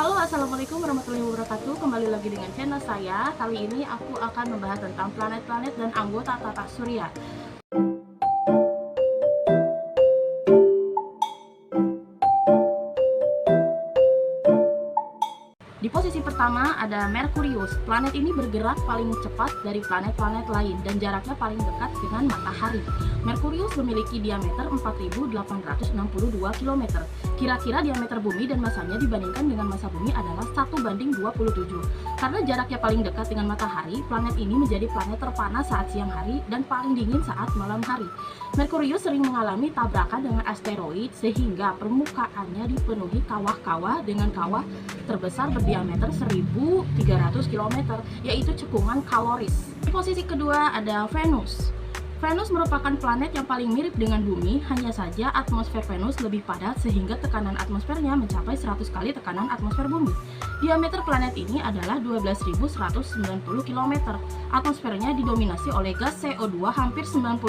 Halo, assalamualaikum warahmatullahi wabarakatuh. Kembali lagi dengan channel saya. Kali ini aku akan membahas tentang planet-planet dan anggota tata surya. Di posisi pertama ada Merkurius. Planet ini bergerak paling cepat dari planet-planet lain dan jaraknya paling dekat dengan matahari. Merkurius memiliki diameter 4.862 km. Kira-kira diameter bumi dan masanya dibandingkan dengan massa bumi adalah 1:27. Karena jaraknya paling dekat dengan matahari, planet ini menjadi planet terpanas saat siang hari dan paling dingin saat malam hari. Merkurius sering mengalami tabrakan dengan asteroid sehingga permukaannya dipenuhi kawah-kawah dengan kawah terbesar berdiameter 1.300 km, yaitu cekungan Caloris. Di posisi kedua ada Venus. Venus merupakan planet yang paling mirip dengan bumi, hanya saja atmosfer Venus lebih padat sehingga tekanan atmosfernya mencapai 100 kali tekanan atmosfer bumi. Diameter planet ini adalah 12.190 km. Atmosfernya didominasi oleh gas CO2 hampir 96%,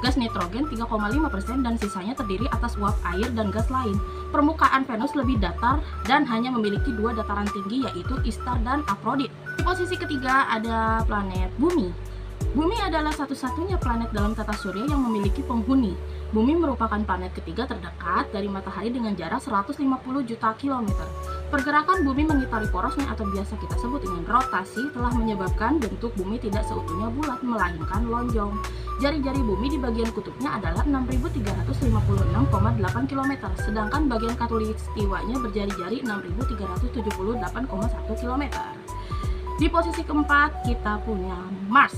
gas nitrogen 3,5%, dan sisanya terdiri atas uap air dan gas lain. Permukaan Venus lebih datar dan hanya memiliki dua dataran tinggi, yaitu Istar dan Afrodit. Di posisi ketiga ada planet Bumi. Bumi adalah satu-satunya planet dalam tata surya yang memiliki penghuni. Bumi merupakan planet ketiga terdekat dari matahari dengan jarak 150 juta kilometer. Pergerakan bumi mengitari porosnya atau biasa kita sebut dengan rotasi telah menyebabkan bentuk bumi tidak seutuhnya bulat melainkan lonjong. Jari-jari bumi di bagian kutubnya adalah 6.356,8 km, sedangkan bagian khatulistiwanya berjari-jari 6.378,1 km. Di posisi keempat kita punya Mars.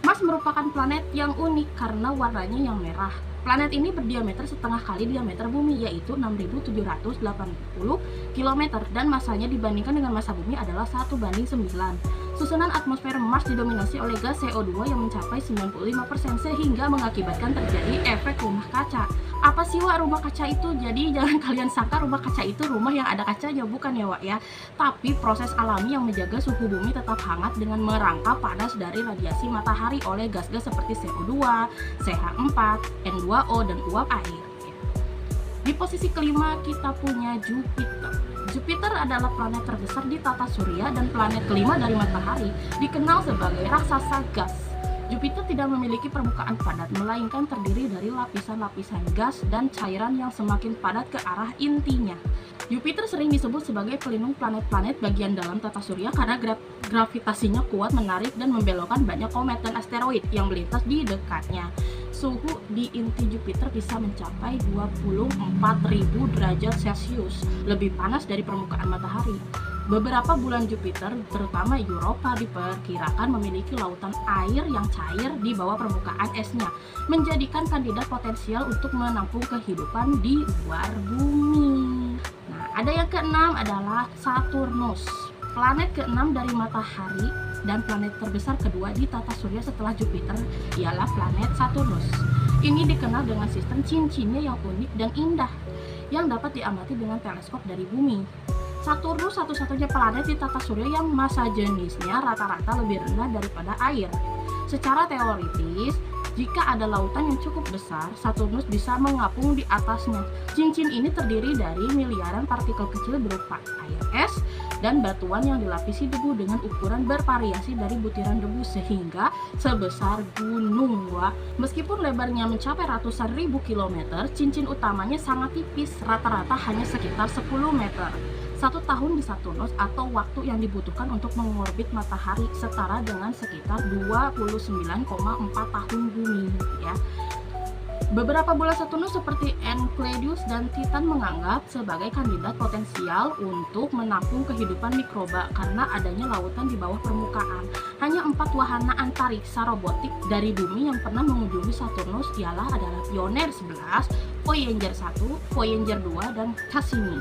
Mars merupakan planet yang unik karena warnanya yang merah. Planet ini berdiameter setengah kali diameter bumi, yaitu 6.780 km, dan masanya dibandingkan dengan massa bumi adalah 1:9. Susunan atmosfer Mars didominasi oleh gas CO2 yang mencapai 95% sehingga mengakibatkan terjadi efek rumah kaca. Apa sih Wak rumah kaca itu? Jadi jangan kalian sangka rumah kaca itu rumah yang ada kacanya, bukan ya Wak ya. Tapi proses alami yang menjaga suhu bumi tetap hangat dengan merangkap panas dari radiasi matahari oleh gas-gas seperti CO2, CH4, N2O, dan uap air. Di posisi kelima kita punya Jupiter. Jupiter adalah planet terbesar di tata surya dan planet kelima dari matahari, dikenal sebagai raksasa gas. Jupiter tidak memiliki permukaan padat, melainkan terdiri dari lapisan-lapisan gas dan cairan yang semakin padat ke arah intinya. Jupiter sering disebut sebagai pelindung planet-planet bagian dalam tata surya karena gravitasinya kuat menarik dan membelokkan banyak komet dan asteroid yang melintas di dekatnya. Suhu di inti Jupiter bisa mencapai 24.000 derajat Celcius, lebih panas dari permukaan matahari. Beberapa bulan Jupiter, terutama Europa, diperkirakan memiliki lautan air yang cair di bawah permukaan esnya, menjadikan kandidat potensial untuk menampung kehidupan di luar bumi. Nah, ada yang keenam adalah Saturnus. Planet keenam dari matahari dan planet terbesar kedua di tata surya setelah Jupiter ialah planet Saturnus. Ini dikenal dengan sistem cincinnya yang unik dan indah yang dapat diamati dengan teleskop dari bumi. Saturnus satu-satunya planet di tata surya yang massa jenisnya rata-rata lebih rendah daripada air. Secara teoritis, jika ada lautan yang cukup besar, Saturnus bisa mengapung di atasnya. Cincin ini terdiri dari miliaran partikel kecil berupa air es dan batuan yang dilapisi debu dengan ukuran bervariasi dari butiran debu sehingga sebesar gunung. Wah, meskipun lebarnya mencapai ratusan ribu kilometer, cincin utamanya sangat tipis, rata-rata hanya sekitar 10 meter. 1 tahun di Saturnus atau waktu yang dibutuhkan untuk mengorbit matahari setara dengan sekitar 29,4 tahun bumi ya. Beberapa bulan Saturnus seperti Enceladus dan Titan menganggap sebagai kandidat potensial untuk menampung kehidupan mikroba karena adanya lautan di bawah permukaan. Hanya 4 wahana antariksa robotik dari bumi yang pernah mengunjungi Saturnus adalah Pioneer 11, Voyager 1, Voyager 2, dan Cassini.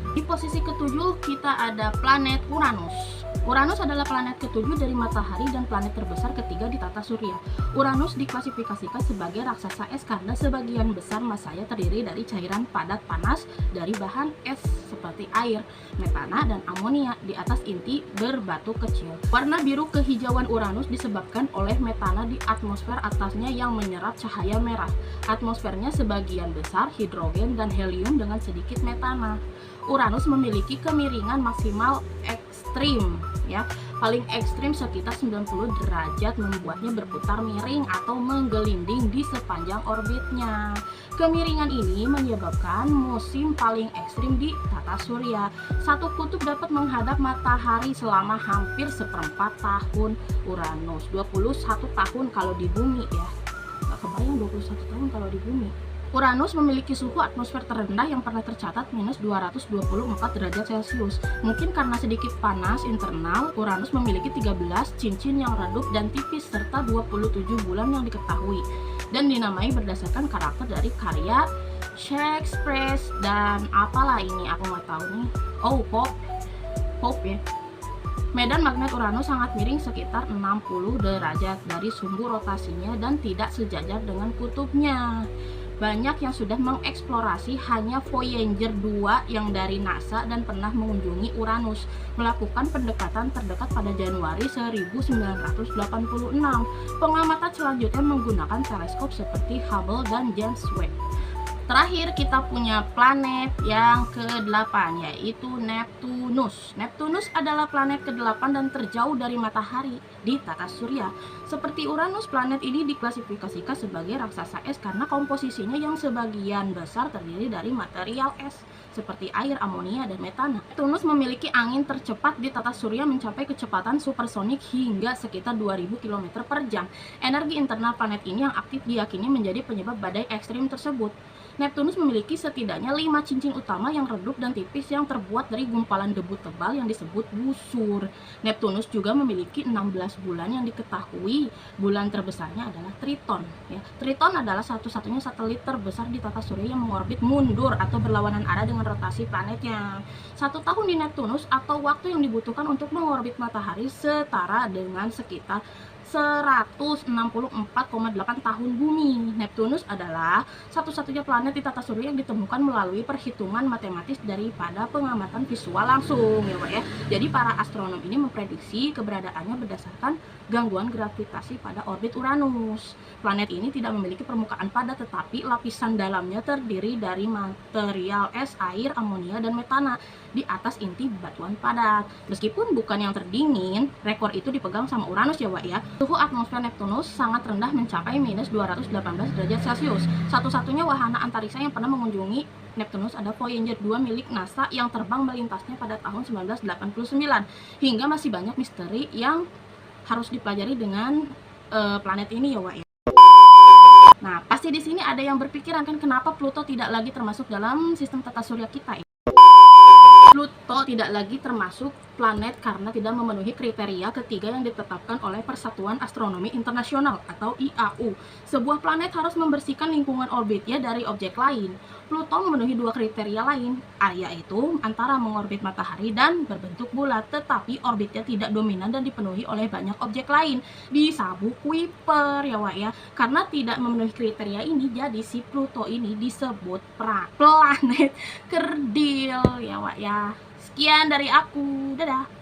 Di posisi ketujuh kita ada planet Uranus. Uranus adalah planet ketujuh dari Matahari dan planet terbesar ketiga di tata surya. Uranus diklasifikasikan sebagai raksasa es karena sebagian besar massanya terdiri dari cairan padat panas dari bahan es seperti air, metana, dan amonia di atas inti berbatu kecil. Warna biru kehijauan Uranus disebabkan oleh metana di atmosfer atasnya yang menyerap cahaya merah. Atmosfernya sebagian besar hidrogen dan helium dengan sedikit metana. Uranus memiliki kemiringan maksimal ekstrim, ya, paling ekstrim sekitar 90 derajat, membuatnya berputar miring atau menggelinding di sepanjang orbitnya. Kemiringan ini menyebabkan musim paling ekstrim di tata surya. Satu kutub dapat menghadap matahari selama hampir seperempat tahun Uranus. 21 tahun kalau di bumi, ya. Gak kebayang 21 tahun kalau di bumi. Uranus memiliki suhu atmosfer terendah yang pernah tercatat minus 224 derajat Celcius. Mungkin karena sedikit panas internal, Uranus memiliki 13 cincin yang redup dan tipis serta 27 bulan yang diketahui dan dinamai berdasarkan karakter dari karya Shakespeare dan apalah ini, aku nggak tahu nih. Oh, Pope ya. Medan magnet Uranus sangat miring sekitar 60 derajat dari sumbu rotasinya dan tidak sejajar dengan kutubnya. Banyak yang sudah mengeksplorasi, hanya Voyager 2 yang dari NASA dan pernah mengunjungi Uranus melakukan pendekatan terdekat pada Januari 1986. Pengamatan selanjutnya menggunakan teleskop seperti Hubble dan James Webb. Terakhir kita punya planet yang ke-8, yaitu Neptunus. Neptunus adalah planet ke-8 dan terjauh dari matahari di tata surya. Seperti Uranus, planet ini diklasifikasikan sebagai raksasa es karena komposisinya yang sebagian besar terdiri dari material es seperti air, amonia, dan metana. Neptunus memiliki angin tercepat di tata surya mencapai kecepatan supersonik hingga sekitar 2000 km per jam. Energi internal planet ini yang aktif diyakini menjadi penyebab badai ekstrim tersebut. Neptunus memiliki setidaknya 5 cincin utama yang redup dan tipis yang terbuat dari gumpalan debu tebal yang disebut busur. Neptunus juga memiliki 16 bulan yang diketahui. Bulan terbesarnya adalah Triton. Ya. Triton adalah satu-satunya satelit terbesar di tata surya yang mengorbit mundur atau berlawanan arah dengan rotasi planetnya. 1 tahun di Neptunus atau waktu yang dibutuhkan untuk mengorbit matahari setara dengan sekitar 164,8 tahun bumi. Neptunus adalah satu-satunya planet di tata surya yang ditemukan melalui perhitungan matematis daripada pengamatan visual langsung, ya Pak ya. Jadi para astronom ini memprediksi keberadaannya berdasarkan gangguan gravitasi pada orbit Uranus. Planet ini tidak memiliki permukaan padat, tetapi lapisan dalamnya terdiri dari material es, air, amonia, dan metana di atas inti batuan padat. Meskipun bukan yang terdingin, rekor itu dipegang sama Uranus ya Pak ya. Suhu atmosfer Neptunus sangat rendah mencapai minus 218 derajat Celcius. Satu-satunya wahana antariksa yang pernah mengunjungi Neptunus ada Voyager 2 milik NASA yang terbang melintasnya pada tahun 1989. Hingga masih banyak misteri yang harus dipelajari dengan planet ini ya Wak ya. Nah, pasti di sini ada yang berpikiran kan kenapa Pluto tidak lagi termasuk dalam sistem tata surya kita ya? Pluto tidak lagi termasuk planet karena tidak memenuhi kriteria ketiga yang ditetapkan oleh Persatuan Astronomi Internasional atau IAU. Sebuah planet harus membersihkan lingkungan orbitnya dari objek lain. Pluto memenuhi 2 kriteria lain, yaitu antara mengorbit matahari dan berbentuk bulat, tetapi orbitnya tidak dominan dan dipenuhi oleh banyak objek lain di sabuk Kuiper ya Wak ya. Karena tidak memenuhi kriteria ini, jadi si Pluto ini disebut planet kerdil ya Wak ya. Sekian dari aku, dadah.